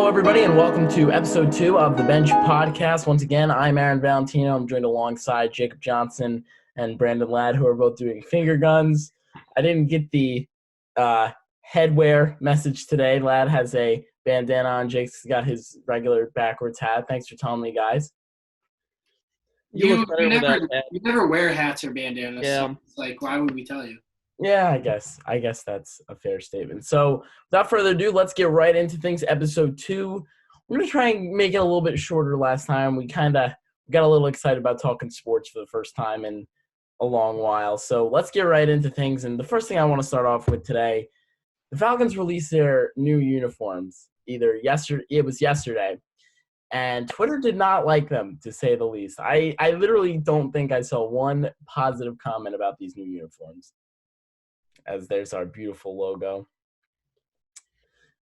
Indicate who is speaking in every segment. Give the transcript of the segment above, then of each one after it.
Speaker 1: Hello, everybody, and welcome to episode 2 of the Bench Podcast. Once again, I'm Aaron Valentino. I'm joined alongside Jacob Johnson and Brandon Ladd, who are both doing finger guns. I didn't get the headwear message today. Ladd has a bandana on. Jake's got his regular backwards hat. Thanks for telling me, guys.
Speaker 2: You never wear hats or bandanas. Yeah. So it's like, why would we tell you?
Speaker 1: Yeah, I guess that's a fair statement. So without further ado, let's get right into things. Episode 2. We're going to try and make it a little bit shorter last time. We kind of got a little excited about talking sports for the first time in a long while. So let's get right into things. And the first thing I want to start off with today, the Falcons released their new uniforms. It was yesterday. And Twitter did not like them, to say the least. I literally don't think I saw one positive comment about these new uniforms. As there's our beautiful logo.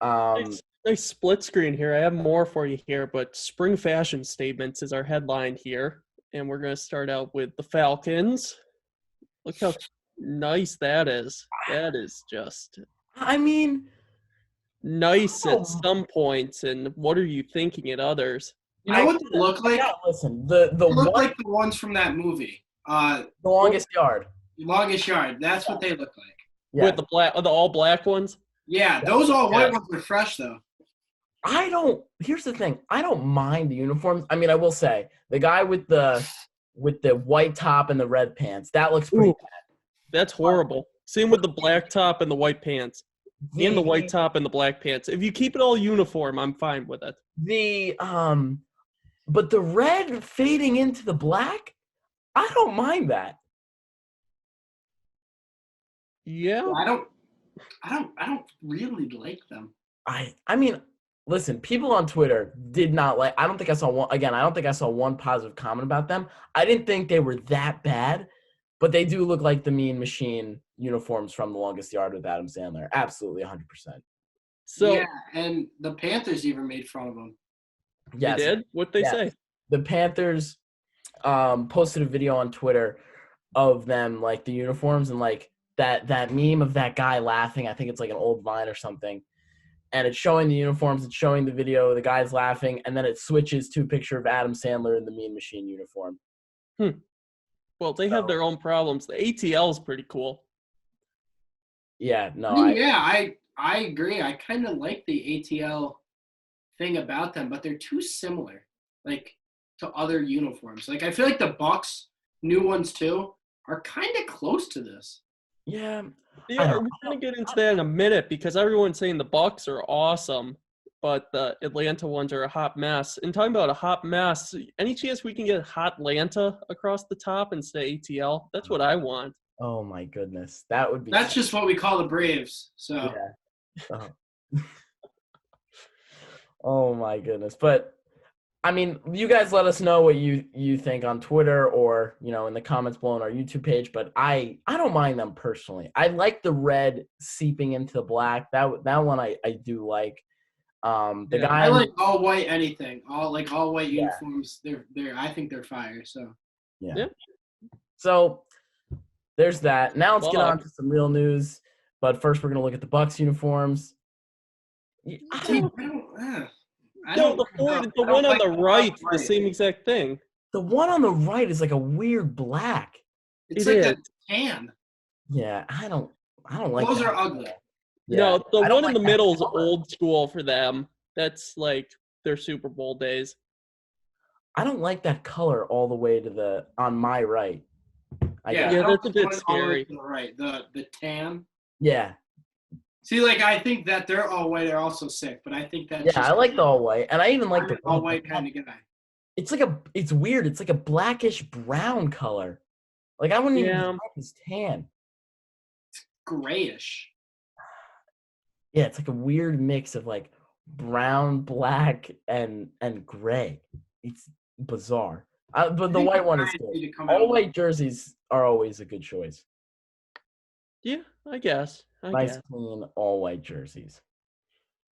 Speaker 3: Nice split screen here. I have more for you here, but spring fashion statements is our headline here. And we're going to start out with the Falcons. Look how nice that is. That is just... nice at some points, and what are you thinking at others?
Speaker 2: You know what they look like?
Speaker 1: Yeah, listen,
Speaker 2: they look like the ones from that movie.
Speaker 1: The Longest Yard.
Speaker 2: Longest Yard. That's what they look like.
Speaker 1: Yeah.
Speaker 3: With the all black ones?
Speaker 2: Yeah, those all white ones are fresh though.
Speaker 1: Here's the thing. I don't mind the uniforms. I mean, I will say the guy with the white top and the red pants, that looks pretty bad.
Speaker 3: That's horrible. Same with the black top and the white pants. And the white top and the black pants. If you keep it all uniform, I'm fine with it.
Speaker 1: But the red fading into the black, I don't mind that.
Speaker 3: Yeah.
Speaker 2: I don't really like them.
Speaker 1: I mean, listen, people on Twitter did not like. I don't think I saw one positive comment about them. I didn't think they were that bad, but they do look like the Mean Machine uniforms from The Longest Yard with Adam Sandler. Absolutely 100%.
Speaker 2: So yeah, and the Panthers even made fun of them.
Speaker 1: Yes.
Speaker 3: They did? What'd they say?
Speaker 1: The Panthers posted a video on Twitter of them, like, the uniforms and, like, that meme of that guy laughing. I think it's like an old Vine or something. And it's showing the uniforms, it's showing the video, the guy's laughing, and then it switches to a picture of Adam Sandler in the Mean Machine uniform.
Speaker 3: Well, they have their own problems. The ATL is pretty cool.
Speaker 1: Yeah, no.
Speaker 2: I agree. I kind of like the ATL thing about them, but they're too similar, like, to other uniforms. Like, I feel like the Bucks, new ones too, are kind of close to this.
Speaker 1: Yeah,
Speaker 3: we're going to get into that in a minute because everyone's saying the Bucks are awesome, but the Atlanta ones are a hot mess. And talking about a hot mess, any chance we can get hot Atlanta across the top instead of ATL? That's what I want.
Speaker 1: Oh my goodness, that would be.
Speaker 2: That's just what we call the Braves. So.
Speaker 1: Yeah. Oh my goodness, but. I mean, you guys let us know what you think on Twitter or, in the comments below on our YouTube page, but I don't mind them personally. I like the red seeping into the black. That one I do like.
Speaker 2: I like all white anything. All white uniforms. They're I think they're fire. So
Speaker 1: yeah. So there's that. Now let's get on to some real news. But first we're gonna look at the Bucks uniforms.
Speaker 3: The one on the right, the same exact thing.
Speaker 1: The one on the right is like a weird black.
Speaker 2: It's like a tan.
Speaker 1: Yeah, I don't like
Speaker 2: those. Are ugly.
Speaker 3: Yeah, no, the one in the middle is old school for them. That's like their Super Bowl days.
Speaker 1: I don't like that color all the way to on my right.
Speaker 3: That's a bit scary.
Speaker 2: To the right, the tan.
Speaker 1: Yeah.
Speaker 2: See, like, I think that they're all white are also sick, but I think that.
Speaker 1: Yeah, I like the all white, and I even like the
Speaker 2: all white kind of guy.
Speaker 1: It's weird. It's like a blackish brown color. Like, I wouldn't even like his tan.
Speaker 2: It's grayish.
Speaker 1: Yeah, it's like a weird mix of like brown, black, and gray. It's bizarre. But the white one is good. All white jerseys are always a good choice.
Speaker 3: Yeah, I guess.
Speaker 1: Nice, clean, all white jerseys.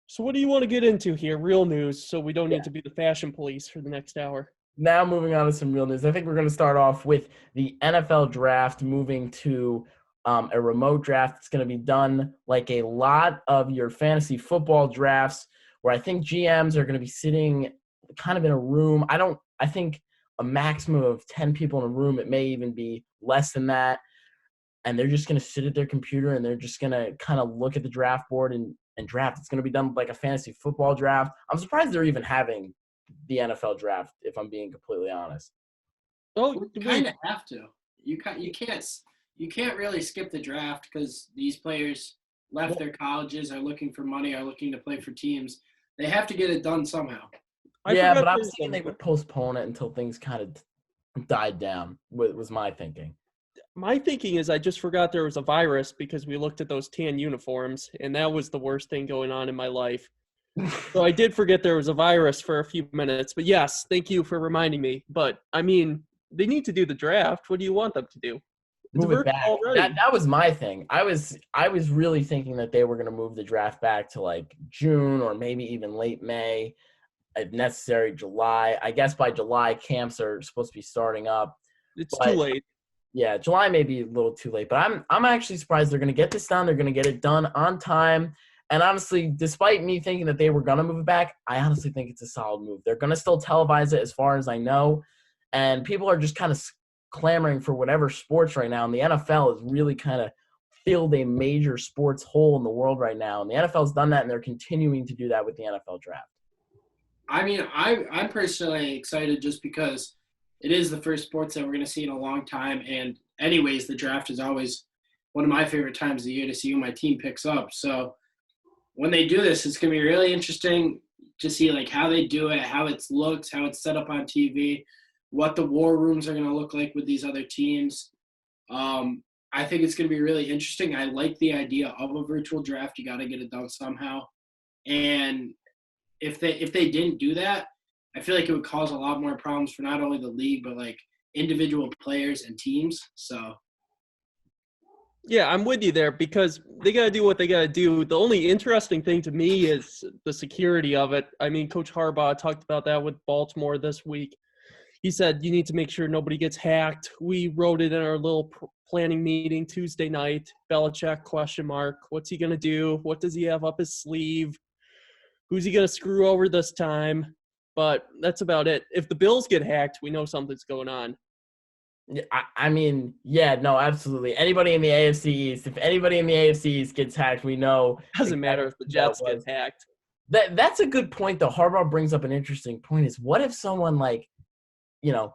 Speaker 3: So what do you want to get into here? Real news, so we don't need to be the fashion police for the next hour.
Speaker 1: Now moving on to some real news. I think we're going to start off with the NFL draft moving to a remote draft. It's going to be done like a lot of your fantasy football drafts where I think GMs are going to be sitting kind of in a room. I think a maximum of 10 people in a room. It may even be less than that. And they're just going to sit at their computer and they're just going to kind of look at the draft board and draft. It's going to be done like a fantasy football draft. I'm surprised they're even having the NFL draft, if I'm being completely honest.
Speaker 3: Oh,
Speaker 2: You kind of have to. You can't really skip the draft because these players left their colleges, are looking for money, are looking to play for teams. They have to get it done somehow.
Speaker 1: Yeah, but I was thinking they would postpone it until things kind of died down, was my thinking.
Speaker 3: My thinking is I just forgot there was a virus because we looked at those tan uniforms, and that was the worst thing going on in my life. So I did forget there was a virus for a few minutes. But yes, thank you for reminding me. But, I mean, they need to do the draft. What do you want them to do? It's
Speaker 1: Move it back.
Speaker 3: already.
Speaker 1: That was my thing. I was really thinking that they were going to move the draft back to like June or maybe even late May, if necessary, July. I guess by July camps are supposed to be starting up.
Speaker 3: It's too late.
Speaker 1: Yeah, July may be a little too late, but I'm actually surprised they're going to get this done. They're going to get it done on time. And honestly, despite me thinking that they were going to move it back, I honestly think it's a solid move. They're going to still televise it as far as I know. And people are just kind of clamoring for whatever sports right now. And the NFL has really kind of filled a major sports hole in the world right now. And the NFL's done that, and they're continuing to do that with the NFL draft.
Speaker 2: I mean, I'm personally excited just because it is the first sports that we're going to see in a long time. And anyways, the draft is always one of my favorite times of the year to see who my team picks up. So when they do this, it's going to be really interesting to see like how they do it, how it looks, how it's set up on TV, what the war rooms are going to look like with these other teams. I think it's going to be really interesting. I like the idea of a virtual draft. You got to get it done somehow. And if they didn't do that, I feel like it would cause a lot more problems for not only the league, but like individual players and teams. So,
Speaker 3: yeah, I'm with you there because they got to do what they got to do. The only interesting thing to me is the security of it. I mean, Coach Harbaugh talked about that with Baltimore this week. He said, you need to make sure nobody gets hacked. We wrote it in our little planning meeting Tuesday night. Belichick, ? What's he going to do? What does he have up his sleeve? Who's he going to screw over this time? But that's about it. If the Bills get hacked, we know something's going on.
Speaker 1: Yeah, I mean, yeah, no, absolutely. Anybody in the AFC East, if anybody in the AFC East gets hacked, we know.
Speaker 3: Doesn't matter if the Jets get hacked.
Speaker 1: That's a good point, though. Harbaugh brings up an interesting point is what if someone like,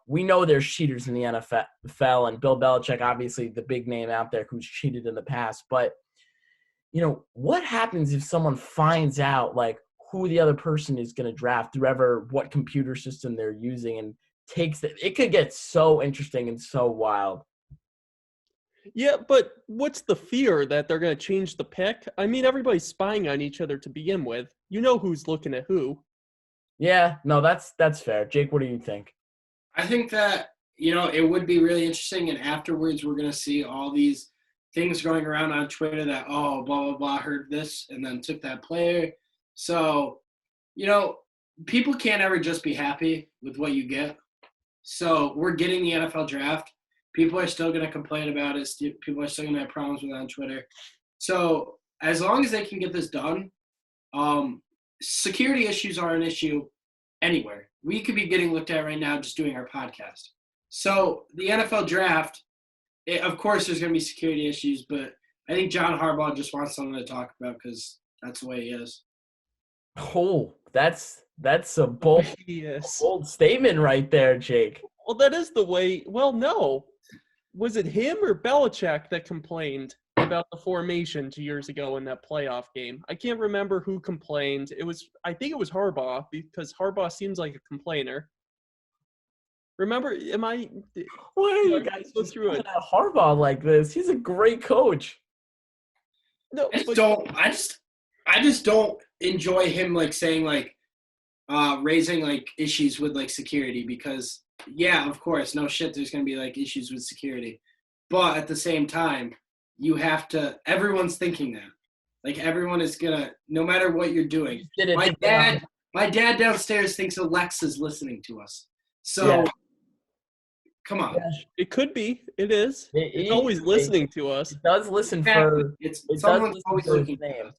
Speaker 1: we know there's cheaters in the NFL, and Bill Belichick, obviously the big name out there who's cheated in the past. But, what happens if someone finds out, like, who the other person is going to draft, what computer system they're using, and takes it? It could get so interesting and so wild.
Speaker 3: Yeah, but what's the fear that they're going to change the pick? I mean, everybody's spying on each other to begin with. You know who's looking at who.
Speaker 1: Yeah, no, that's fair. Jake, what do you think?
Speaker 2: I think that, it would be really interesting. And afterwards, we're going to see all these things going around on Twitter that, oh, blah, blah, blah, heard this and then took that player. So, people can't ever just be happy with what you get. So we're getting the NFL draft. People are still going to complain about it. People are still going to have problems with it on Twitter. So as long as they can get this done, security issues are an issue anywhere. We could be getting looked at right now just doing our podcast. So the NFL draft, of course there's going to be security issues, but I think John Harbaugh just wants something to talk about because that's the way he is.
Speaker 1: Oh, that's a bold statement right there, Jake.
Speaker 3: Well, that is the way. Well, no. Was it him or Belichick that complained about the formation 2 years ago in that playoff game? I can't remember who complained. I think it was Harbaugh because Harbaugh seems like a complainer. Remember,
Speaker 1: why are you guys go through it? Harbaugh like this? He's a great coach.
Speaker 2: No, I just don't enjoy him like saying like raising like issues with like security because yeah, of course, no shit, there's gonna be like issues with security, but at the same time, you have to. Everyone's thinking that, like everyone is gonna, no matter what you're doing. My dad downstairs thinks Alexa's listening to us, so. Yeah. Come on.
Speaker 3: It could be. It is. It's always listening to us.
Speaker 1: It does listen
Speaker 2: exactly.
Speaker 1: for.
Speaker 2: Someone's always looking for us.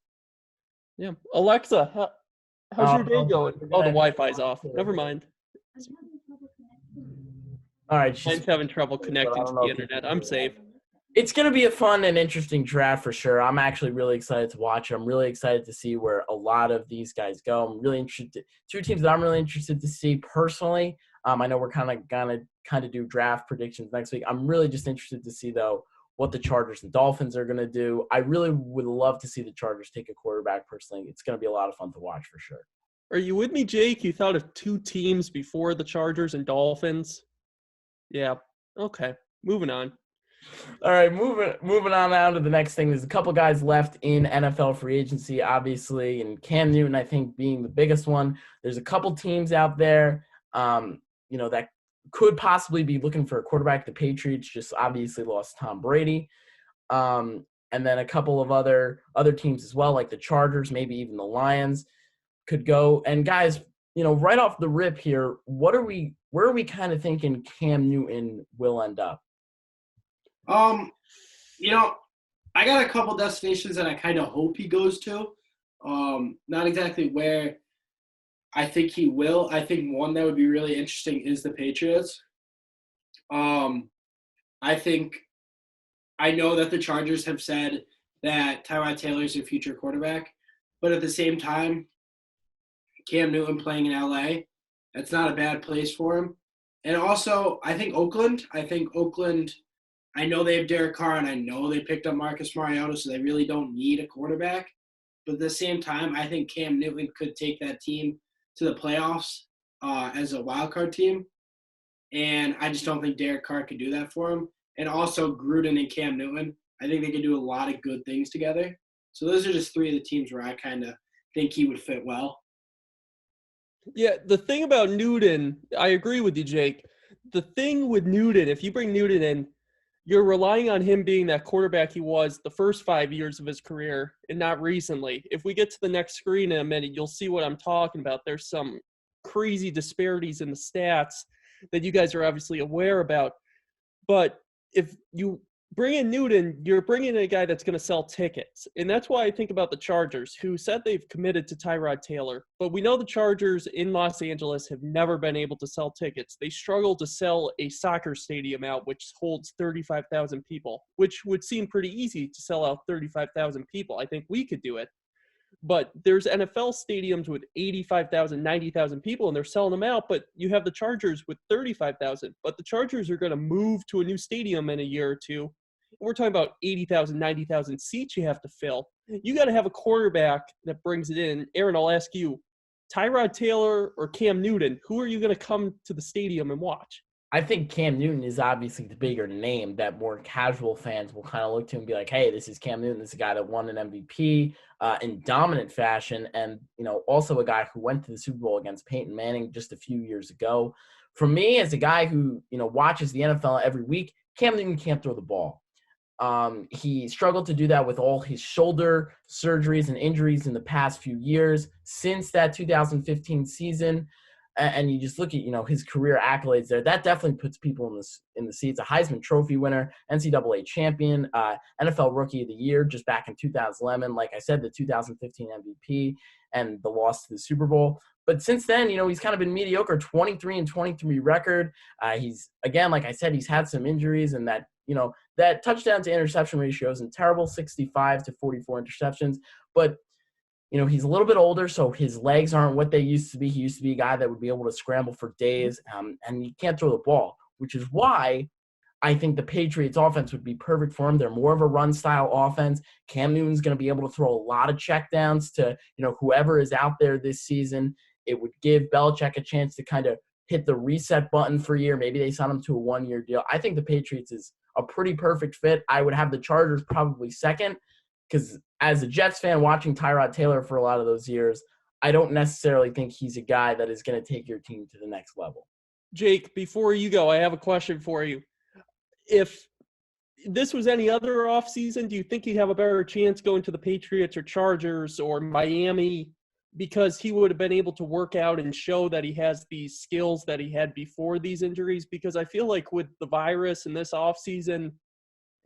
Speaker 3: Yeah. Alexa, How's your day going?
Speaker 1: We're
Speaker 3: Oh, the
Speaker 1: gonna-
Speaker 3: Wi-Fi's off. Never mind.
Speaker 1: All right, she's
Speaker 3: Mine's having trouble
Speaker 1: but I
Speaker 3: connecting
Speaker 1: don't
Speaker 3: to
Speaker 1: know
Speaker 3: the
Speaker 1: if you
Speaker 3: internet.
Speaker 1: can
Speaker 3: I'm
Speaker 1: hear
Speaker 3: safe.
Speaker 1: It's going to be a fun and interesting draft for sure. I'm actually really excited to watch it. I'm really excited to see where a lot of these guys go. I'm really interested. Two teams that I'm really interested to see personally. I know we're kind of gonna do draft predictions next week. I'm really just interested to see though what the Chargers and Dolphins are going to do. I really would love to see the Chargers take a quarterback personally. It's going to be a lot of fun to watch for sure.
Speaker 3: Are you with me, Jake? You thought of two teams before the Chargers and Dolphins? Yeah. Okay. Moving on.
Speaker 1: All right, moving on now to the next thing. There's a couple guys left in NFL free agency, obviously, and Cam Newton, I think, being the biggest one. There's a couple teams out there, that could possibly be looking for a quarterback. The Patriots just obviously lost Tom Brady, and then a couple of other teams as well, like the Chargers, maybe even the Lions, could go. And guys, right off the rip here, where are we kind of thinking Cam Newton will end up?
Speaker 2: I got a couple destinations that I kind of hope he goes to. Not exactly where I think he will. I think one that would be really interesting is the Patriots. I know that the Chargers have said that Tyrod Taylor is their future quarterback, but at the same time, Cam Newton playing in LA, that's not a bad place for him. And also, I think Oakland, I know they have Derek Carr, and I know they picked up Marcus Mariota, so they really don't need a quarterback. But at the same time, I think Cam Newton could take that team to the playoffs as a wildcard team. And I just don't think Derek Carr could do that for him. And also Gruden and Cam Newton, I think they could do a lot of good things together. So those are just three of the teams where I kind of think he would fit well.
Speaker 3: Yeah, the thing about Newton, I agree with you, Jake. The thing with Newton, if you bring Newton in, you're relying on him being that quarterback he was the first 5 years of his career and not recently. If we get to the next screen in a minute, you'll see what I'm talking about. There's some crazy disparities in the stats that you guys are obviously aware about. But if you bring in Newton, you're bringing in a guy that's going to sell tickets. And that's why I think about the Chargers, who said they've committed to Tyrod Taylor. But we know the Chargers in Los Angeles have never been able to sell tickets. They struggle to sell a soccer stadium out, which holds 35,000 people, which would seem pretty easy to sell out 35,000 people. I think we could do it. But there's NFL stadiums with 85,000, 90,000 people, and they're selling them out. But you have the Chargers with 35,000. But the Chargers are going to move to a new stadium in a year or two. We're talking about 80,000, 90,000 seats you have to fill. You got to have a quarterback that brings it in. Aaron, I'll ask you, Tyrod Taylor or Cam Newton, who are you going to come to the stadium and watch?
Speaker 1: I think Cam Newton is obviously the bigger name that more casual fans will kind of look to and be like, hey, this is Cam Newton. This is a guy that won an MVP in dominant fashion, and also a guy who went to the Super Bowl against Peyton Manning just a few years ago. For me, as a guy who watches the NFL every week, Cam Newton can't throw the ball. He struggled to do that with all his shoulder surgeries and injuries in the past few years since that 2015 season. And you just look at, his career accolades there. That definitely puts people in the seats. A Heisman Trophy winner, NCAA champion, NFL Rookie of the Year just back in 2011. Like I said, the 2015 MVP and the loss to the Super Bowl. But since then, he's kind of been mediocre, 23-23 record. He's, again, like I said, he's had some injuries, and that touchdown to interception ratio isn't terrible, 65 to 44 interceptions. But he's a little bit older, so his legs aren't what they used to be. He used to be a guy that would be able to scramble for days, and he can't throw the ball, which is why I think the Patriots offense would be perfect for him. They're more of a run-style offense. Cam Newton's going to be able to throw a lot of checkdowns to, whoever is out there this season. It would give Belichick a chance to kind of hit the reset button for a year. Maybe they sign him to a one-year deal. I think the Patriots is a pretty perfect fit. I would have the Chargers probably second, because as a Jets fan watching Tyrod Taylor for a lot of those years, I don't necessarily think he's a guy that is going to take your team to the next level.
Speaker 3: Jake, before you go, I have a question for you. If this was any other offseason, do you think he'd have a better chance going to the Patriots or Chargers or Miami, because he would have been able to work out and show that he has these skills that he had before these injuries? Because I feel like with the virus and this offseason,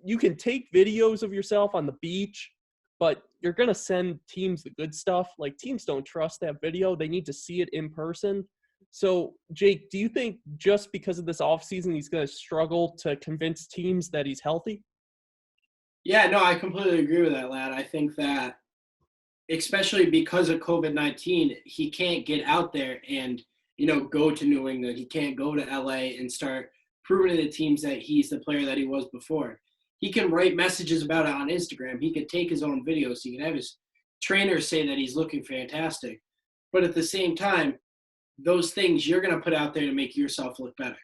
Speaker 3: you can take videos of yourself on the beach, but you're going to send teams the good stuff. Like, teams don't trust that video. They need to see it in person. So, Jake, do you think just because of this offseason, he's going to struggle to convince teams that he's healthy?
Speaker 2: Yeah, no, I completely agree with that, lad. I think that especially because of COVID-19, he can't get out there and, go to New England. He can't go to LA and start proving to the teams that he's the player that he was before. He can write messages about it on Instagram. He could take his own videos. He can have his trainers say that he's looking fantastic. But at the same time, those things you're going to put out there to make yourself look better.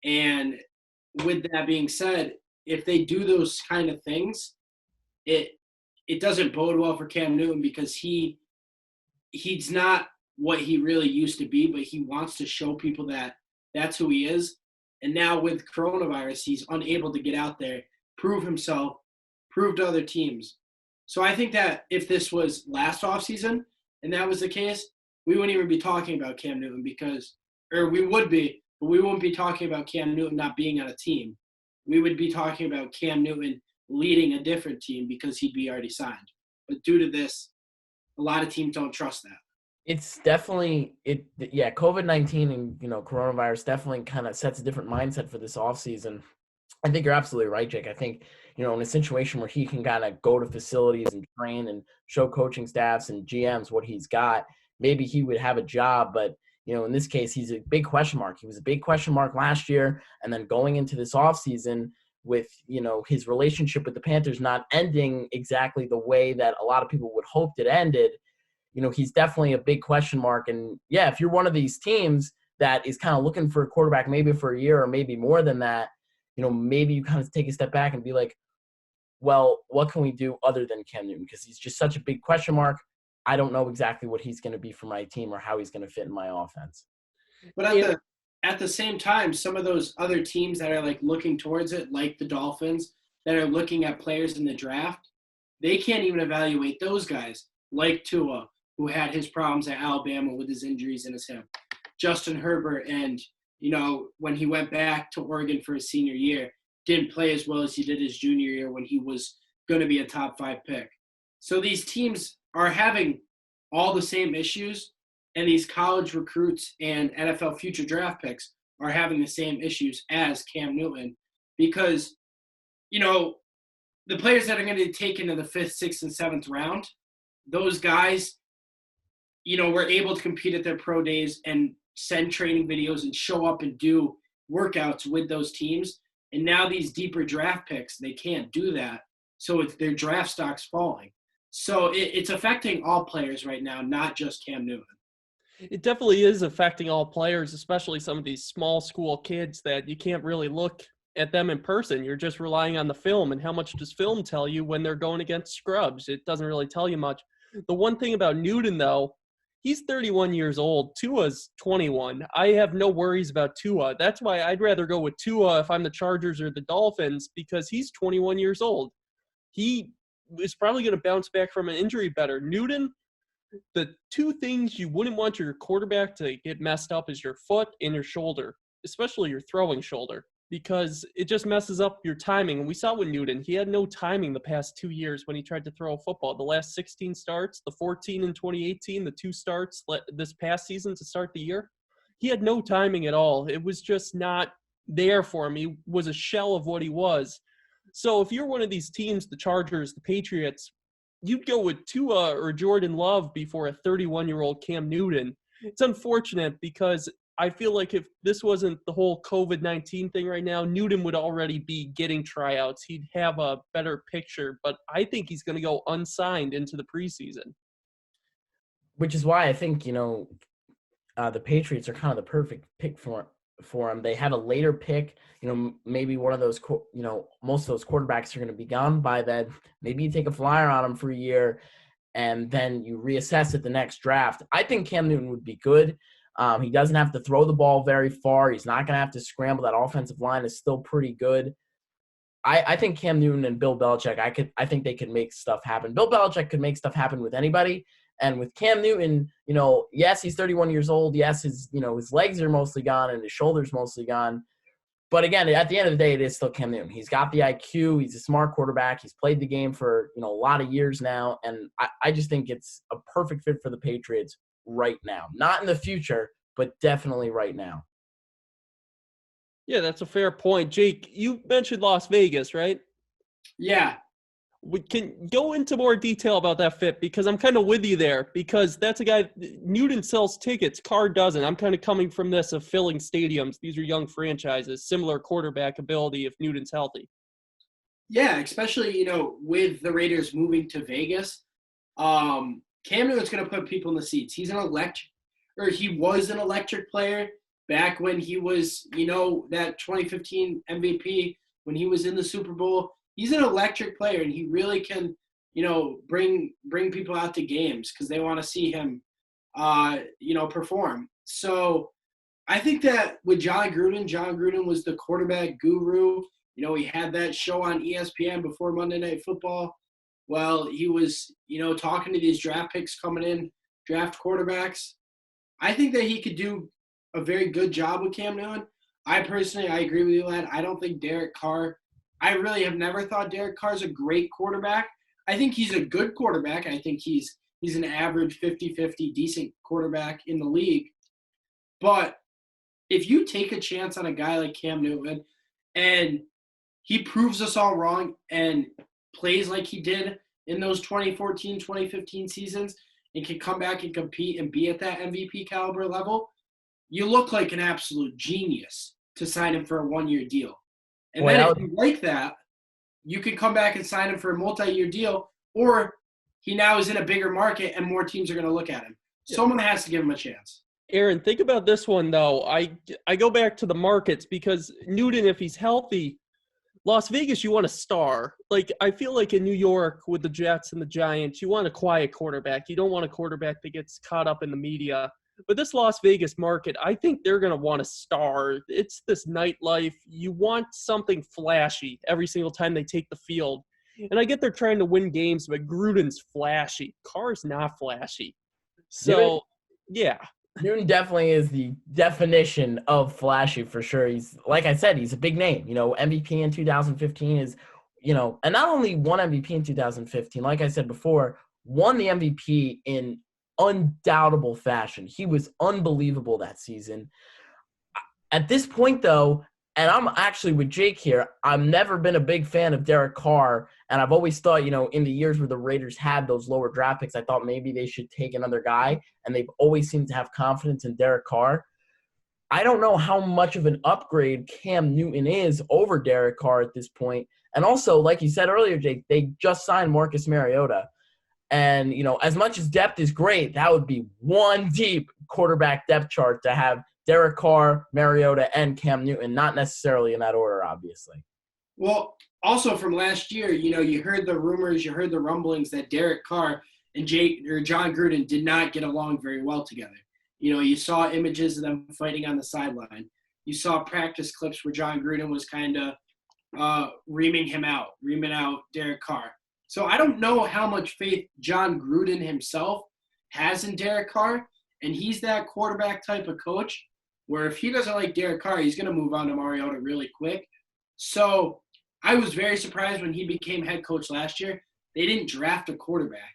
Speaker 2: And with that being said, if they do those kind of things, it doesn't bode well for Cam Newton because he's not what he really used to be, but he wants to show people that that's who he is. And now with coronavirus, he's unable to get out there, prove himself, prove to other teams. So I think that if this was last offseason and that was the case, we wouldn't even be talking about Cam Newton we would be, but we wouldn't be talking about Cam Newton not being on a team. We would be talking about Cam Newton leading a different team because he'd be already signed. But due to this, a lot of teams don't trust that.
Speaker 1: It's definitely COVID-19 and coronavirus definitely kind of sets a different mindset for this offseason. I think you're absolutely right, Jake. I think in a situation where he can kind of go to facilities and train and show coaching staffs and GMs what he's got, maybe he would have a job. But in this case, he's a big question mark. He was a big question mark last year, and then going into this offseason with his relationship with the Panthers not ending exactly the way that a lot of people would hope it ended. He's definitely a big question mark. And yeah, if you're one of these teams that is kind of looking for a quarterback maybe for a year or maybe more than that, maybe you kind of take a step back and be like, well, what can we do other than Cam Newton? Because he's just such a big question mark. I don't know exactly what he's going to be for my team or how he's going to fit in my offense.
Speaker 2: But at the same time, some of those other teams that are like looking towards it, like the Dolphins, that are looking at players in the draft, they can't even evaluate those guys, like Tua, who had his problems at Alabama with his injuries in his hip. Justin Herbert, and when he went back to Oregon for his senior year, didn't play as well as he did his junior year when he was going to be a top 5 pick. So these teams are having all the same issues, and these college recruits and NFL future draft picks are having the same issues as Cam Newton because, the players that are going to be taken in the 5th, 6th, and 7th round, those guys, were able to compete at their pro days and send training videos and show up and do workouts with those teams. And now these deeper draft picks, they can't do that. So their draft stock's falling. So it's affecting all players right now, not just Cam Newton.
Speaker 3: It definitely is affecting all players, especially some of these small school kids that you can't really look at them in person. You're just relying on the film. And how much does film tell you when they're going against scrubs? It doesn't really tell you much. The one thing about Newton, though, he's 31 years old. Tua's 21. I have no worries about Tua. That's why I'd rather go with Tua if I'm the Chargers or the Dolphins, because he's 21 years old. He is probably going to bounce back from an injury better. Newton, the two things you wouldn't want your quarterback to get messed up is your foot and your shoulder, especially your throwing shoulder, because it just messes up your timing. And we saw with Newton, he had no timing the past 2 years when he tried to throw a football. The last 16 starts, the 14 in 2018, the 2 starts this past season to start the year, he had no timing at all. It was just not there for him. He was a shell of what he was. So if you're one of these teams, the Chargers, the Patriots, you'd go with Tua or Jordan Love before a 31-year-old Cam Newton. It's unfortunate because I feel like if this wasn't the whole COVID-19 thing right now, Newton would already be getting tryouts. He'd have a better picture, but I think he's going to go unsigned into the preseason.
Speaker 1: Which is why I think, the Patriots are kind of the perfect pick for him. They have a later pick, maybe one of those, most of those quarterbacks are going to be gone by then. Maybe you take a flyer on him for a year and then you reassess at the next draft. I think Cam Newton would be good. He doesn't have to throw the ball very far. He's not going to have to scramble. That offensive line is still pretty good. I think Cam Newton and Bill Belichick, I think they could make stuff happen. Bill Belichick could make stuff happen with anybody. And with Cam Newton, yes, he's 31 years old. Yes, his legs are mostly gone and his shoulders mostly gone. But again, at the end of the day, it is still Cam Newton. He's got the IQ. He's a smart quarterback. He's played the game for, a lot of years now. And I just think it's a perfect fit for the Patriots right now. Not in the future, but definitely right now.
Speaker 3: Yeah, that's a fair point. Jake, you mentioned Las Vegas, right?
Speaker 2: Yeah.
Speaker 3: We can go into more detail about that fit because I'm kind of with you there because that's a guy, Newton sells tickets, Carr doesn't. I'm kind of coming from this of filling stadiums. These are young franchises, similar quarterback ability if Newton's healthy.
Speaker 2: Yeah, especially, with the Raiders moving to Vegas, Cam Newton's going to put people in the seats. He was an electric player back when he was, that 2015 MVP, when he was in the Super Bowl. He's an electric player, and he really can, bring people out to games because they want to see him, perform. So I think that with John Gruden was the quarterback guru. He had that show on ESPN before Monday Night Football. Well, he was, talking to these draft picks coming in, draft quarterbacks. I think that he could do a very good job with Cam Newton. I agree with you, lad. I don't think Derek Carr – I really have never thought Derek Carr's a great quarterback. I think he's a good quarterback. I think he's an average 50-50 decent quarterback in the league. But if you take a chance on a guy like Cam Newton and he proves us all wrong and plays like he did in those 2014, 2015 seasons and can come back and compete and be at that MVP caliber level, you look like an absolute genius to sign him for a one-year deal. And then if you like that, you can come back and sign him for a multi-year deal, or he now is in a bigger market and more teams are going to look at him. Someone has to give him a chance.
Speaker 3: Aaron, think about this one, though. I go back to the markets because Newton, if he's healthy, Las Vegas, you want a star. Like, I feel like in New York with the Jets and the Giants, you want a quiet quarterback. You don't want a quarterback that gets caught up in the media. But this Las Vegas market, I think they're going to want a star. It's this nightlife. You want something flashy every single time they take the field. And I get they're trying to win games, but Gruden's flashy. Carr's not flashy. So, yeah.
Speaker 1: Newton definitely is the definition of flashy for sure. He's, like I said, he's a big name. MVP in 2015 is, and not only won MVP in 2015, like I said before, won the MVP in undoubtable fashion. He was unbelievable that season. At this point, though, and I'm actually with Jake here, I've never been a big fan of Derek Carr, and I've always thought, in the years where the Raiders had those lower draft picks, I thought maybe they should take another guy, and they've always seemed to have confidence in Derek Carr. I don't know how much of an upgrade Cam Newton is over Derek Carr at this point. And also, like you said earlier, Jake, they just signed Marcus Mariota. And, as much as depth is great, that would be one deep quarterback depth chart to have Derek Carr, Mariota, and Cam Newton, not necessarily in that order, obviously.
Speaker 2: Well, also from last year, you heard the rumors, you heard the rumblings that Derek Carr and John Gruden did not get along very well together. You saw images of them fighting on the sideline. You saw practice clips where John Gruden was kind of reaming out Derek Carr. So I don't know how much faith John Gruden himself has in Derek Carr, and he's that quarterback type of coach where if he doesn't like Derek Carr, he's going to move on to Mariota really quick. So I was very surprised when he became head coach last year. They didn't draft a quarterback.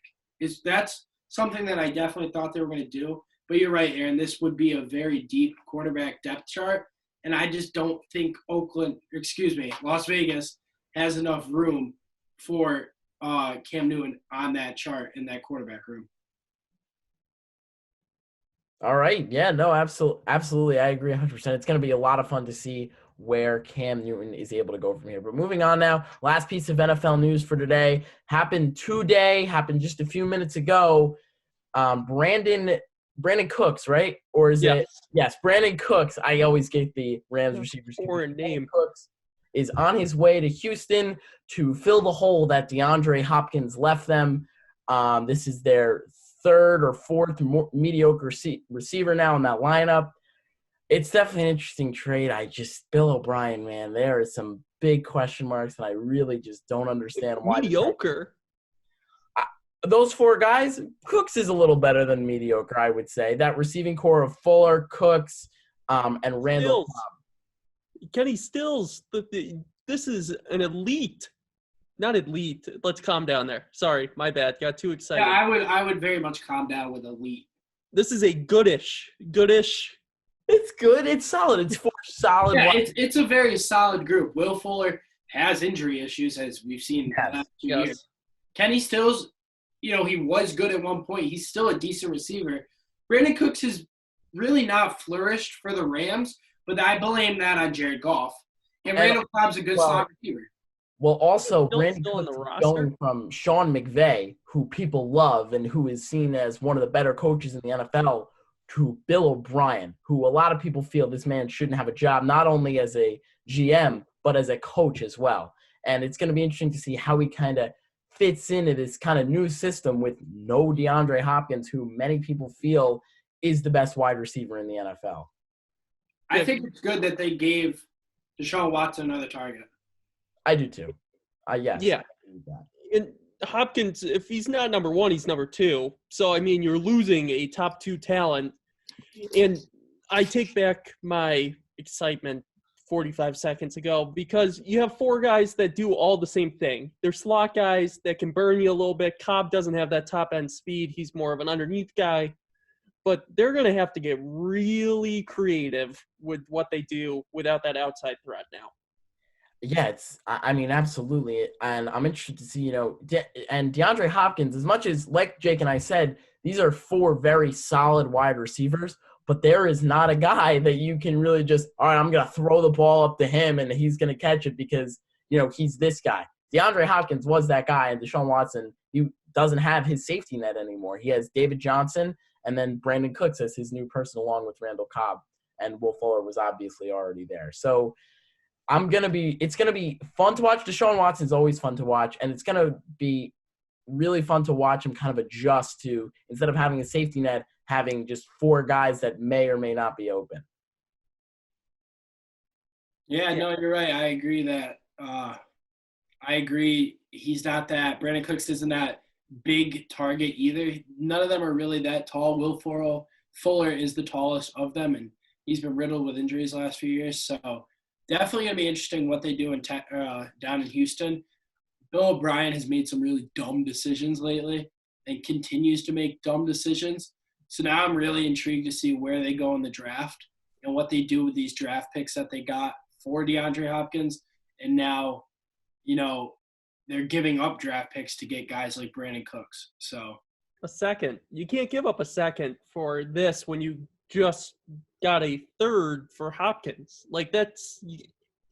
Speaker 2: That's something that I definitely thought they were going to do. But you're right, Aaron. This would be a very deep quarterback depth chart, and I just don't think Las Vegas has enough room for Cam Newton on that chart in that quarterback room.
Speaker 1: All right. Yeah, no, absolutely. I agree 100%. It's going to be a lot of fun to see where Cam Newton is able to go from here. But moving on now, last piece of NFL news for today. Happened just a few minutes ago. Brandon Cooks, right? Or is it? Yes, Brandon Cooks. I always get the Rams receivers.
Speaker 3: Foreign name.
Speaker 1: Cooks is on his way to Houston to fill the hole that DeAndre Hopkins left them. This is their third or fourth mediocre receiver now in that lineup. It's definitely an interesting trade. Bill O'Brien, man, there are some big question marks, and I really just don't understand why.
Speaker 3: Mediocre?
Speaker 1: Those four guys, Cooks is a little better than mediocre, I would say. That receiving core of Fuller, Cooks, and Randall Cobb.
Speaker 3: Kenny Stills, this is an elite, not elite. Let's calm down there. Sorry, my bad. Got too excited.
Speaker 2: Yeah, I would very much calm down with elite.
Speaker 3: This is a goodish.
Speaker 1: It's good. It's solid. It's 4 solid.
Speaker 2: Yeah, it's a very solid group. Will Fuller has injury issues, as we've seen the last 2 years. Kenny Stills, he was good at one point. He's still a decent receiver. Brandon Cooks has really not flourished for the Rams, but I blame that on Jared Goff. And Randall Cobb's a good slot receiver.
Speaker 1: Well, also,
Speaker 3: Brandon
Speaker 1: Cooks
Speaker 3: the
Speaker 1: is
Speaker 3: roster?
Speaker 1: going from Sean McVay, who people love and who is seen as one of the better coaches in the NFL, to Bill O'Brien, who a lot of people feel this man shouldn't have a job, not only as a GM, but as a coach as well. And it's going to be interesting to see how he kind of fits into this kind of new system with no DeAndre Hopkins, who many people feel is the best wide receiver in the NFL.
Speaker 2: I think it's good that they gave Deshaun Watson another target.
Speaker 1: I do too. Yes.
Speaker 3: Yeah. And Hopkins, if he's not number 1, he's number 2. So, I mean, you're losing a top 2 talent. And I take back my excitement 45 seconds ago because you have 4 guys that do all the same thing. They're slot guys that can burn you a little bit. Cobb doesn't have that top-end speed. He's more of an underneath guy. But they're going to have to get really creative with what they do without that outside threat now.
Speaker 1: Yeah, I mean, absolutely. And I'm interested to see, and DeAndre Hopkins, as much as, like Jake and I said, these are 4 very solid wide receivers, but there is not a guy that you can really just, all right, I'm going to throw the ball up to him and he's going to catch it because, he's this guy. DeAndre Hopkins was that guy, and Deshaun Watson, he doesn't have his safety net anymore. He has David Johnson and then Brandon Cooks as his new person along with Randall Cobb, and Will Fuller was obviously already there. So, it's going to be fun to watch. Deshaun Watson's always fun to watch, and it's going to be really fun to watch him kind of adjust to, instead of having a safety net, having just 4 guys that may or may not be open.
Speaker 2: Yeah, no, you're right. I agree that I agree he's not that. Brandon Cooks isn't that big target either. None of them are really that tall. Will Fuller is the tallest of them, and he's been riddled with injuries the last few years, so definitely going to be interesting what they do down in Houston. Bill O'Brien has made some really dumb decisions lately and continues to make dumb decisions. So now I'm really intrigued to see where they go in the draft and what they do with these draft picks that they got for DeAndre Hopkins. And now, they're giving up draft picks to get guys like Brandon Cooks. So
Speaker 3: a second. You can't give up a second for this when you just got a 3rd for Hopkins. Like, that's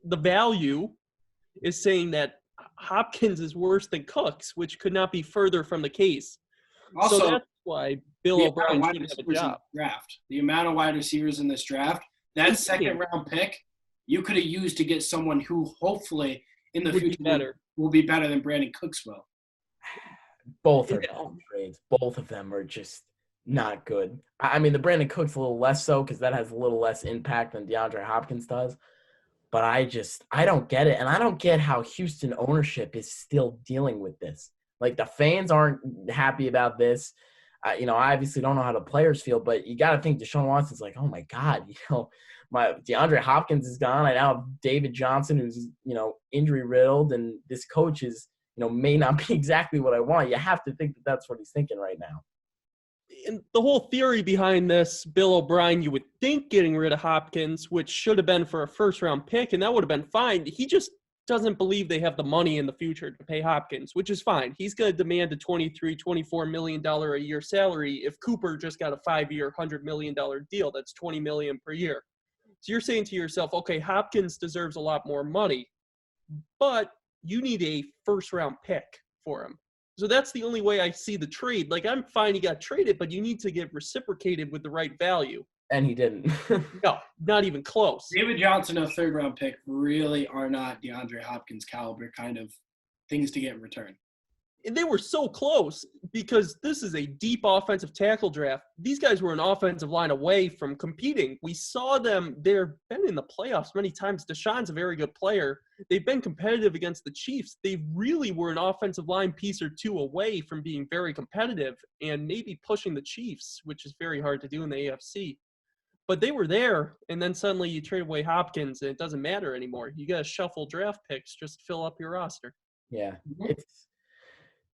Speaker 3: the value is saying that Hopkins is worse than Cooks, which could not be further from the case.
Speaker 2: Also,
Speaker 3: so that's why Bill O'Brien should have a job.
Speaker 2: The amount of wide receivers in this draft, that second-round pick, you could have used to get someone who hopefully in the future will be better than Brandon Cooks will.
Speaker 1: Both are bad trades. Both of them are just not good. I mean, the Brandon Cooks a little less so because that has a little less impact than DeAndre Hopkins does. But I don't get it. And I don't get how Houston ownership is still dealing with this. Like, the fans aren't happy about this. I obviously don't know how the players feel, but you got to think Deshaun Watson's like, oh, my God, my DeAndre Hopkins is gone. I now have David Johnson, who's, injury-riddled, and this coach is, may not be exactly what I want. You have to think that that's what he's thinking right now.
Speaker 3: And the whole theory behind this, Bill O'Brien, you would think getting rid of Hopkins, which should have been for a first-round pick, and that would have been fine. He just doesn't believe they have the money in the future to pay Hopkins, which is fine. He's going to demand a $24 million a year salary if Cooper just got a 5-year, $100 million deal. That's $20 million per year. So you're saying to yourself, okay, Hopkins deserves a lot more money, but you need a first-round pick for him. So that's the only way I see the trade. Like, I'm fine he got traded, but you need to get reciprocated with the right value.
Speaker 1: And he didn't.
Speaker 3: No, not even close.
Speaker 2: David Johnson, a 3rd-round pick, really are not DeAndre Hopkins caliber kind of things to get in return.
Speaker 3: And they were so close because this is a deep offensive tackle draft. These guys were an offensive line away from competing. We saw them. They've been in the playoffs many times. Deshaun's a very good player. They've been competitive against the Chiefs. They really were an offensive line piece or 2 away from being very competitive and maybe pushing the Chiefs, which is very hard to do in the AFC. But they were there, and then suddenly you trade away Hopkins, and it doesn't matter anymore. You got to shuffle draft picks just to fill up your roster.
Speaker 1: Yeah. It's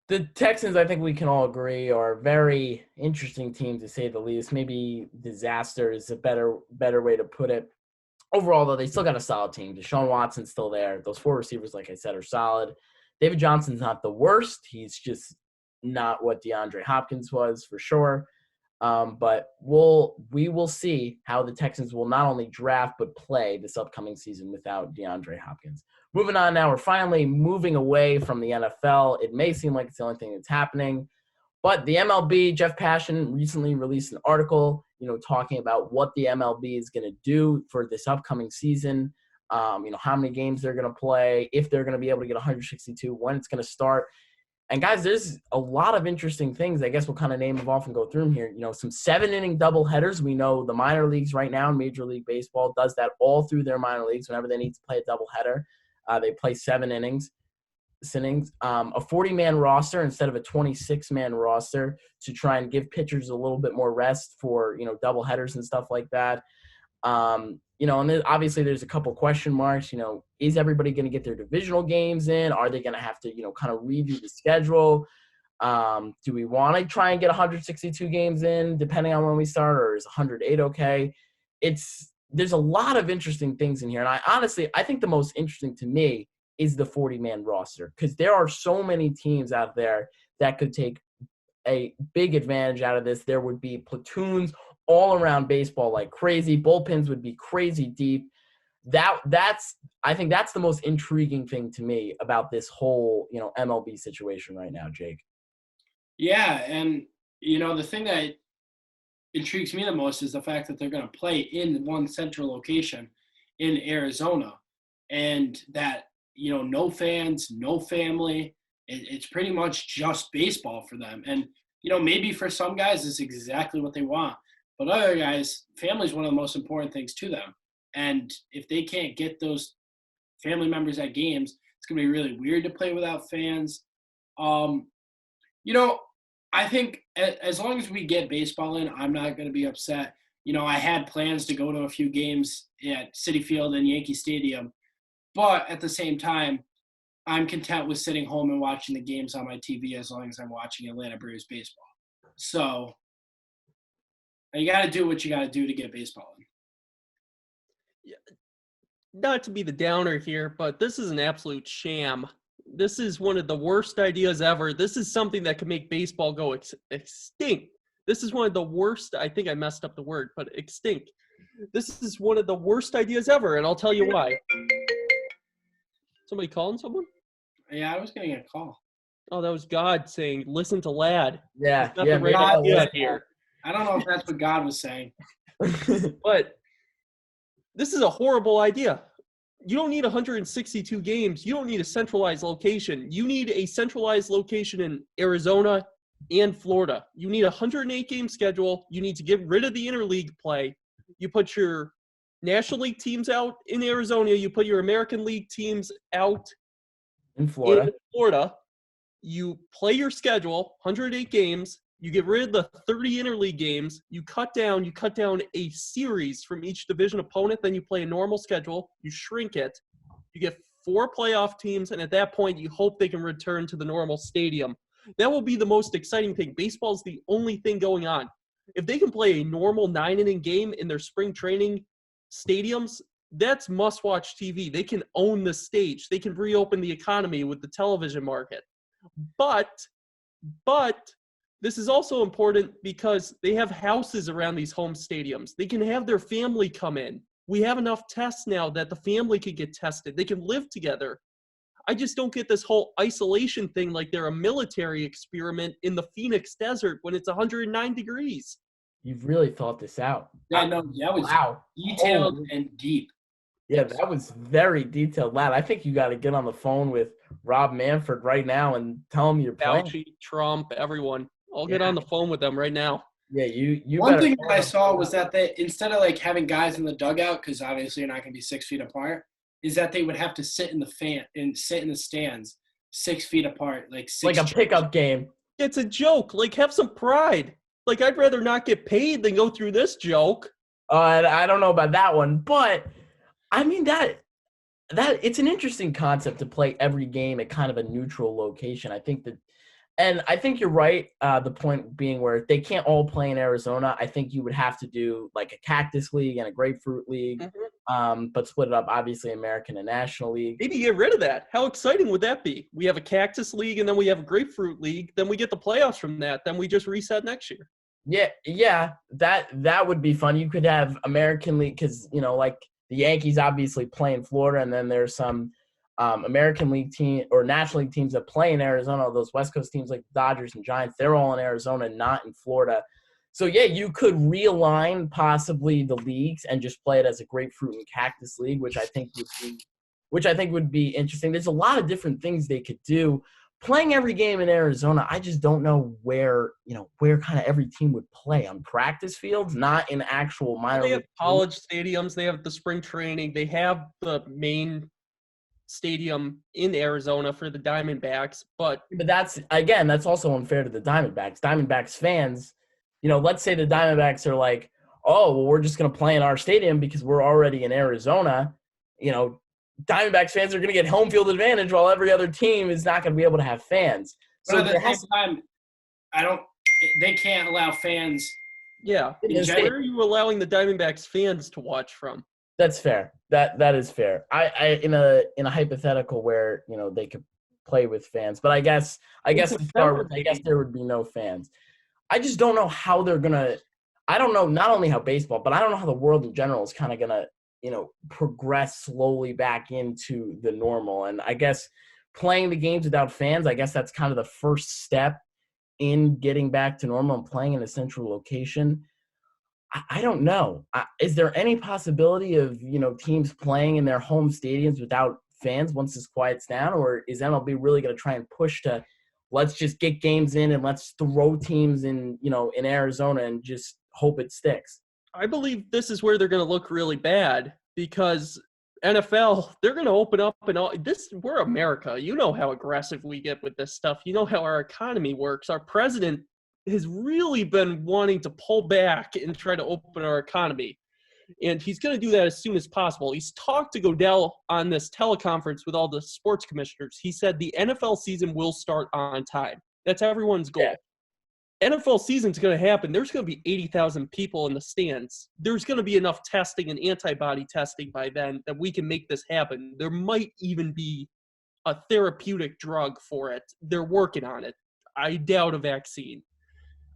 Speaker 1: the Texans, I think we can all agree, are a very interesting team to say the least. Maybe disaster is a better way to put it. Overall, though, they still got a solid team. Deshaun Watson's still there. Those 4 receivers, like I said, are solid. David Johnson's not the worst. He's just not what DeAndre Hopkins was for sure. But we will see how the Texans will not only draft but play this upcoming season without DeAndre Hopkins. Moving on now, we're finally moving away from the NFL. It may seem like it's the only thing that's happening, but the MLB, Jeff Passan recently released an article, talking about what the MLB is going to do for this upcoming season. How many games they're going to play, if they're going to be able to get 162, when it's going to start. And guys, there's a lot of interesting things. I guess we'll kind of name them off and go through them here. Some 7-inning doubleheaders. We know the minor leagues right now, Major League Baseball does that all through their minor leagues. Whenever they need to play a doubleheader, they play 7 innings. A 40-man roster instead of a 26-man roster to try and give pitchers a little bit more rest for doubleheaders and stuff like that. And then obviously there's a couple question marks. Is everybody going to get their divisional games in? Are they going to have to, kind of redo the schedule? Do we want to try and get 162 games in depending on when we start, or is 108 okay? There's a lot of interesting things in here. And I think the most interesting to me is the 40-man roster, because there are so many teams out there that could take a big advantage out of this. There would be platoons all around baseball like crazy. Bullpens would be crazy deep. I think that's the most intriguing thing to me about this whole, MLB situation right now, Jake.
Speaker 2: Yeah, and the thing that intrigues me the most is the fact that they're going to play in one central location in Arizona, and that no fans, no family. It's pretty much just baseball for them. And maybe for some guys it's exactly what they want. But other guys, family is one of the most important things to them. And if they can't get those family members at games, it's going to be really weird to play without fans. I think as long as we get baseball in, I'm not going to be upset. I had plans to go to a few games at Citi Field and Yankee Stadium. But at the same time, I'm content with sitting home and watching the games on my TV as long as I'm watching Atlanta Braves baseball. So you got to do what you got to do to get baseball in.
Speaker 3: Yeah. Not to be the downer here, but this is an absolute sham. This is one of the worst ideas ever. This is something that could make baseball go extinct. This is one of the worst. I think I messed up the word, but extinct. This is one of the worst ideas ever, and I'll tell you why. Somebody calling someone?
Speaker 2: Yeah, I was getting a call.
Speaker 3: Oh, that was God saying, "Listen to Lad."
Speaker 1: Yeah,
Speaker 3: yeah. Right idea here.
Speaker 2: I don't know if that's what God was saying.
Speaker 3: But this is a horrible idea. You don't need 162 games. You don't need a centralized location. You need a centralized location in Arizona and Florida. You need a 108-game schedule. You need to get rid of the interleague play. You put your National League teams out in Arizona. You put your American League teams out
Speaker 1: in Florida.
Speaker 3: You play your schedule, 108 games. You get rid of the 30 interleague games. You cut down a series from each division opponent. Then you play a normal schedule. You shrink it. You get 4 playoff teams, and at that point, you hope they can return to the normal stadium. That will be the most exciting thing. Baseball is the only thing going on. If they can play a normal 9-inning game in their spring training stadiums, that's must-watch TV. They can own the stage. They can reopen the economy with the television market. But this is also important because they have houses around these home stadiums. They can have their family come in. We have enough tests now that the family can get tested. They can live together. I just don't get this whole isolation thing like they're a military experiment in the Phoenix desert when it's 109 degrees.
Speaker 1: You've really thought this out.
Speaker 2: Yeah, no, that was detailed and deep.
Speaker 1: Yeah, that was very detailed, lad. I think you got to get on the phone with Rob Manfred right now and tell him your plan.
Speaker 3: Fauci, Trump, everyone. I'll get on the phone with them right now.
Speaker 1: Yeah, you.
Speaker 2: One thing that I saw was that they, instead of like having guys in the dugout, because obviously you're not going to be 6 feet apart, is that they would have to sit in the stands 6 feet apart, like
Speaker 1: a pickup game.
Speaker 3: It's a joke. Like, have some pride. Like, I'd rather not get paid than go through this joke.
Speaker 1: I don't know about that one, but I mean that it's an interesting concept to play every game at kind of a neutral location. I think that, and I think you're right. The point being where they can't all play in Arizona. I think you would have to do like a Cactus League and a Grapefruit League, but split it up, obviously, American and National League.
Speaker 3: Maybe get rid of that. How exciting would that be? We have a Cactus League, and then we have a Grapefruit League. Then we get the playoffs from that. Then we just reset next year.
Speaker 1: Yeah, that would be fun. You could have American League because, like the Yankees obviously play in Florida, and then there's some American League team or National League teams that play in Arizona. Those West Coast teams like Dodgers and Giants, they're all in Arizona, not in Florida. So, yeah, you could realign possibly the leagues and just play it as a Grapefruit and Cactus League, which I think would be interesting. There's a lot of different things they could do. Playing every game in Arizona, I just don't know where kind of every team would play on practice fields, not in actual minor league.
Speaker 3: They have college stadiums. They have the spring training. They have the main stadium in Arizona for the Diamondbacks. But
Speaker 1: that's also unfair to the Diamondbacks. Diamondbacks fans, let's say the Diamondbacks are like, oh, well, we're just going to play in our stadium because we're already in Arizona. Diamondbacks fans are going to get home field advantage while every other team is not going to be able to have fans.
Speaker 2: So at the same time, they can't allow fans.
Speaker 3: Yeah. Where are you allowing the Diamondbacks fans to watch from?
Speaker 1: That's fair. That is fair. I in a hypothetical where, they could play with fans, but I guess to start with, I guess there would be no fans. I just don't know how they're going to – I don't know not only how baseball, but I don't know how the world in general is kind of going to – progress slowly back into the normal. And I guess playing the games without fans, I guess that's kind of the first step in getting back to normal and playing in a central location. I don't know. Is there any possibility of, teams playing in their home stadiums without fans once this quiets down? Or is MLB really going to try and push to let's just get games in and let's throw teams in, in Arizona and just hope it sticks?
Speaker 3: I believe this is where they're going to look really bad because NFL, they're going to open up and all this. We're America. You know how aggressive we get with this stuff. You know how our economy works. Our president has really been wanting to pull back and try to open our economy. And he's going to do that as soon as possible. He's talked to Goodell on this teleconference with all the sports commissioners. He said the NFL season will start on time. That's everyone's goal. Yeah. NFL season's going to happen. There's going to be 80,000 people in the stands. There's going to be enough testing and antibody testing by then that we can make this happen. There might even be a therapeutic drug for it. They're working on it. I doubt a vaccine.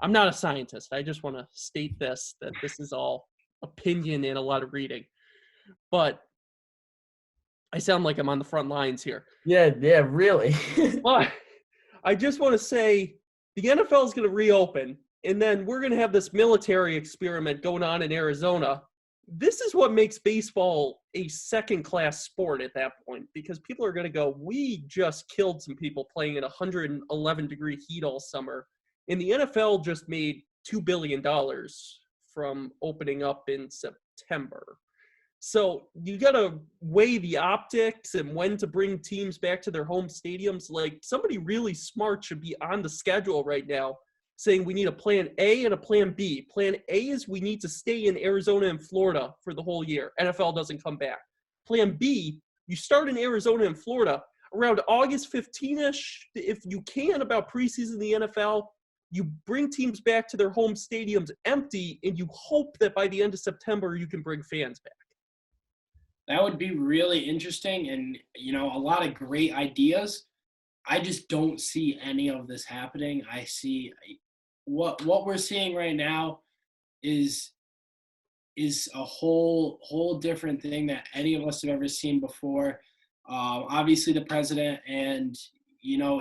Speaker 3: I'm not a scientist. I just want to state that this is all opinion and a lot of reading. But I sound like I'm on the front lines here.
Speaker 1: Yeah, really.
Speaker 3: But I just want to say, the NFL is going to reopen, and then we're going to have this military experiment going on in Arizona. This is what makes baseball a second-class sport at that point, because people are going to go, we just killed some people playing in 111-degree heat all summer, and the NFL just made $2 billion from opening up in September. So you got to weigh the optics and when to bring teams back to their home stadiums. Like, somebody really smart should be on the schedule right now saying we need a plan A and a plan B. Plan A is we need to stay in Arizona and Florida for the whole year. NFL doesn't come back. Plan B, you start in Arizona and Florida around August 15-ish, if you can, about preseason in the NFL. You bring teams back to their home stadiums empty, and you hope that by the end of September you can bring fans back.
Speaker 2: That would be really interesting and, a lot of great ideas. I just don't see any of this happening. I see what we're seeing right now is a whole different thing that any of us have ever seen before. Obviously, the president and,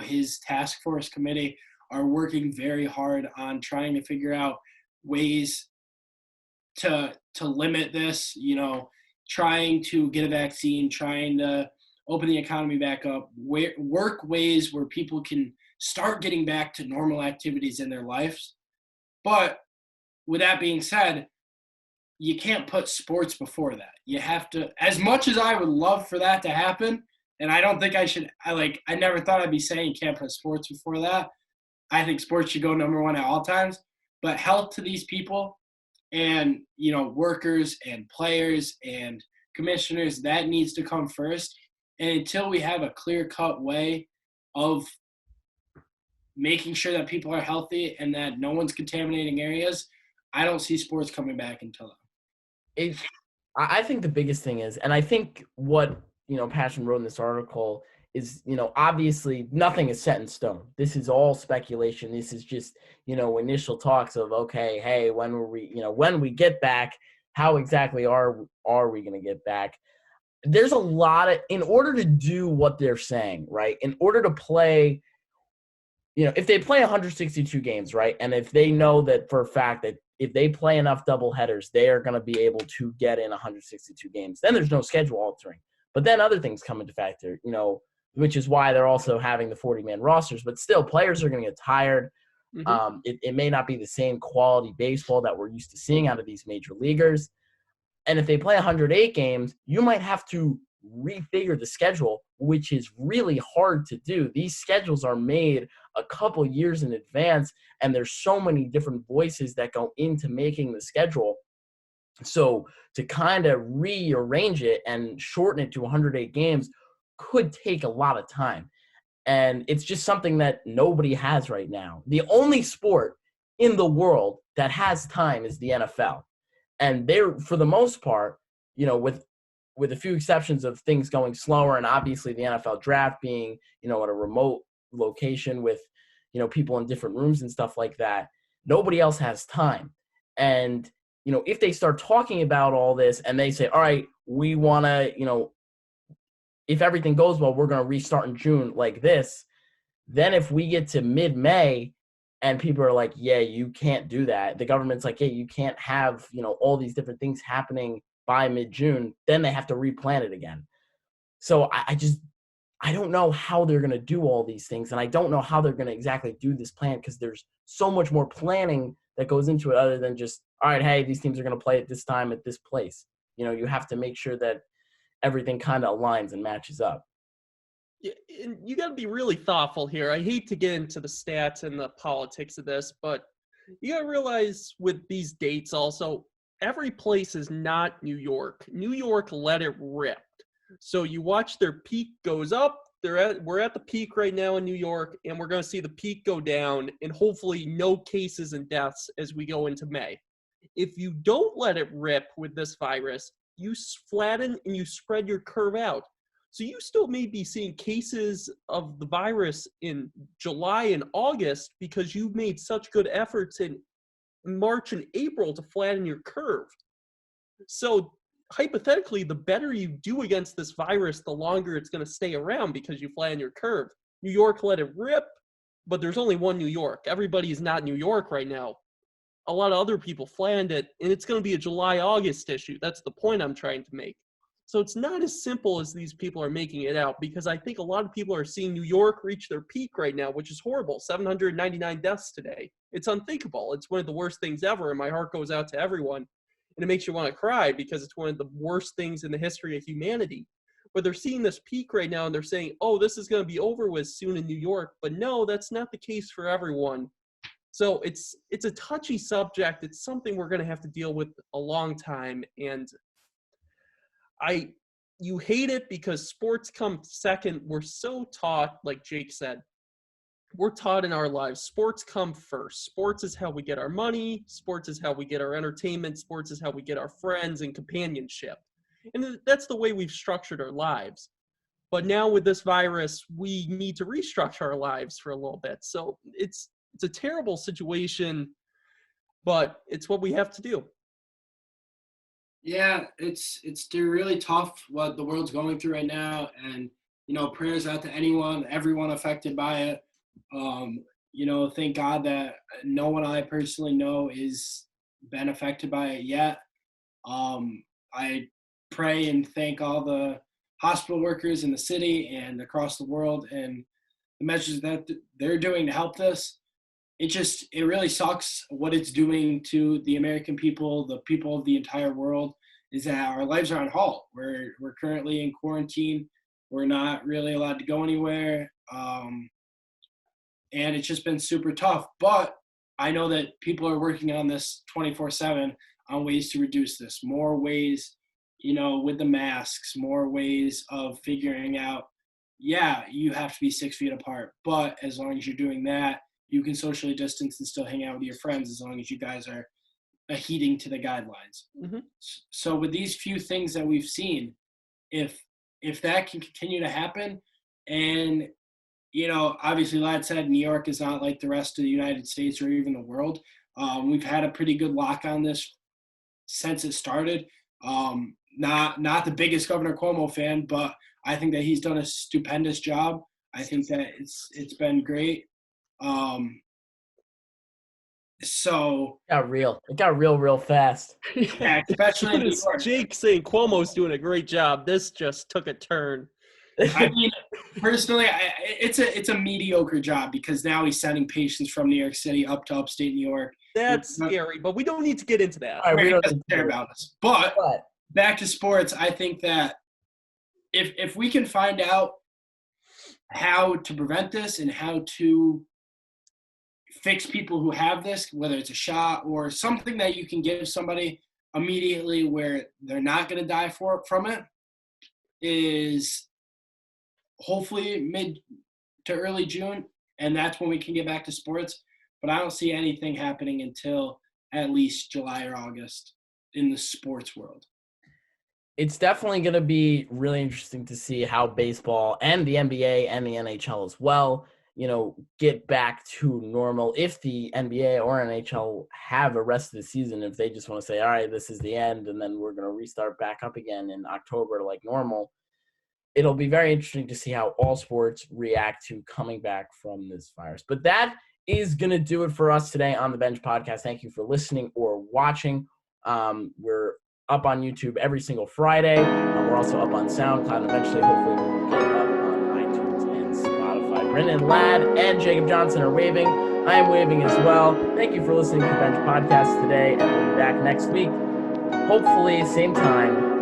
Speaker 2: his task force committee are working very hard on trying to figure out ways to limit this, trying to get a vaccine, trying to open the economy back up, work ways where people can start getting back to normal activities in their lives. But with that being said, you can't put sports before that. You have to, as much as I would love for that to happen, and I don't think I should, I never thought I'd be saying you can't put sports before that. I think sports should go number one at all times. But health to these people and, workers and players and commissioners, that needs to come first. And until we have a clear-cut way of making sure that people are healthy and that no one's contaminating areas, I don't see sports coming back until then.
Speaker 1: I think the biggest thing is, and I think what, Passion wrote in this article is, obviously nothing is set in stone. This is all speculation. This is just, initial talks of, okay, hey, when we get back, how exactly are we going to get back? There's a lot of, in order to do what they're saying, right? In order to play, if they play 162 games, right? And if they know that for a fact that if they play enough doubleheaders, they are going to be able to get in 162 games, then there's no schedule altering. But then other things come into factor, which is why they're also having the 40-man rosters. But still, players are going to get tired.
Speaker 3: Mm-hmm.
Speaker 1: It may not be the same quality baseball that we're used to seeing out of these major leaguers. And if they play 108 games, you might have to refigure the schedule, which is really hard to do. These schedules are made a couple years in advance, and there's so many different voices that go into making the schedule. So to kind of rearrange it and shorten it to 108 games could take a lot of time. And it's just something that nobody has right now. The only sport in the world that has time is the NFL. And they're, for the most part, with a few exceptions of things going slower, and obviously the NFL draft being, at a remote location with, people in different rooms and stuff like that, nobody else has time. And, if they start talking about all this and they say, all right, we want to, if everything goes well, we're going to restart in June like this, then if we get to mid-May and people are like, yeah, you can't do that, the government's like, yeah, you can't have, all these different things happening by mid-June, then they have to replan it again. So I don't know how they're going to do all these things, and I don't know how they're going to exactly do this plan because there's so much more planning that goes into it other than just, all right, hey, these teams are going to play at this time at this place. You have to make sure that everything kind of aligns and matches up.
Speaker 3: Yeah, and you got to be really thoughtful here. I hate to get into the stats and the politics of this, but you got to realize with these dates also, every place is not New York. New York let it rip. So you watch their peak goes up. We're at the peak right now in New York, and we're going to see the peak go down and hopefully no cases and deaths as we go into May. If you don't let it rip with this virus, you flatten and you spread your curve out. So you still may be seeing cases of the virus in July and August because you've made such good efforts in March and April to flatten your curve. So hypothetically, the better you do against this virus, the longer it's going to stay around because you flatten your curve. New York let it rip, but there's only one New York. Everybody is not New York right now. A lot of other people flattened it, and it's going to be a July-August issue. That's the point I'm trying to make. So it's not as simple as these people are making it out, because I think a lot of people are seeing New York reach their peak right now, which is horrible. 799 deaths today. It's unthinkable. It's one of the worst things ever, and my heart goes out to everyone. And it makes you want to cry because it's one of the worst things in the history of humanity. But they're seeing this peak right now, and they're saying, oh, this is going to be over with soon in New York. But no, that's not the case for everyone. So it's a touchy subject. It's something we're going to have to deal with a long time. And you hate it because sports come second. We're so taught, like Jake said, we're taught in our lives, sports come first. Sports is how we get our money. Sports is how we get our entertainment. Sports is how we get our friends and companionship. And that's the way we've structured our lives. But now with this virus, we need to restructure our lives for a little bit. So it's a terrible situation, but it's what we have to do.
Speaker 2: Yeah, it's really tough what the world's going through right now, and prayers out to everyone affected by it. Thank God that no one I personally know is been affected by it yet. I pray and thank all the hospital workers in the city and across the world and the measures that they're doing to help this. It really sucks what it's doing to the American people, the people of the entire world, is that our lives are on halt. We're currently in quarantine. We're not really allowed to go anywhere. And it's just been super tough. But I know that people are working on this 24/7. on ways to reduce this, more ways, with the masks, more ways of figuring out, yeah, you have to be 6 feet apart, but as long as you're doing that, you can socially distance and still hang out with your friends as long as you guys are adhering to the guidelines.
Speaker 3: Mm-hmm.
Speaker 2: So with these few things that we've seen, if that can continue to happen, and obviously, Lad said New York is not like the rest of the United States or even the world. We've had a pretty good lock on this since it started. Not the biggest Governor Cuomo fan, but I think that he's done a stupendous job. I think that it's been great. So
Speaker 1: it got real fast.
Speaker 2: yeah, especially in New York.
Speaker 3: Jake saying Cuomo's doing a great job. This just took a turn.
Speaker 2: I mean, personally, it's a mediocre job because now he's sending patients from New York City up to upstate New York.
Speaker 3: That's scary, but we don't need to get into that.
Speaker 1: All right, we
Speaker 2: He
Speaker 1: don't
Speaker 2: doesn't care about us. But back to sports, I think that if we can find out how to prevent this and how to fix people who have this, whether it's a shot or something that you can give somebody immediately where they're not going to die from it, is hopefully mid to early June, and that's when we can get back to sports. But I don't see anything happening until at least July or August in the sports world.
Speaker 1: It's definitely going to be really interesting to see how baseball and the NBA and the NHL as well, get back to normal. If the NBA or NHL have a rest of the season, if they just want to say, all right, this is the end, and then we're going to restart back up again in October like normal, it'll be very interesting to see how all sports react to coming back from this virus. But that is going to do it for us today on the Bench Podcast. Thank you for listening or watching. We're up on YouTube every single Friday. We're also up on SoundCloud. And eventually, hopefully, we'll get up on iTunes and Spotify. Brendan Ladd and Jacob Johnson are waving. I am waving as well. Thank you for listening to the Bench Podcast today. And we'll be back next week. Hopefully, same time,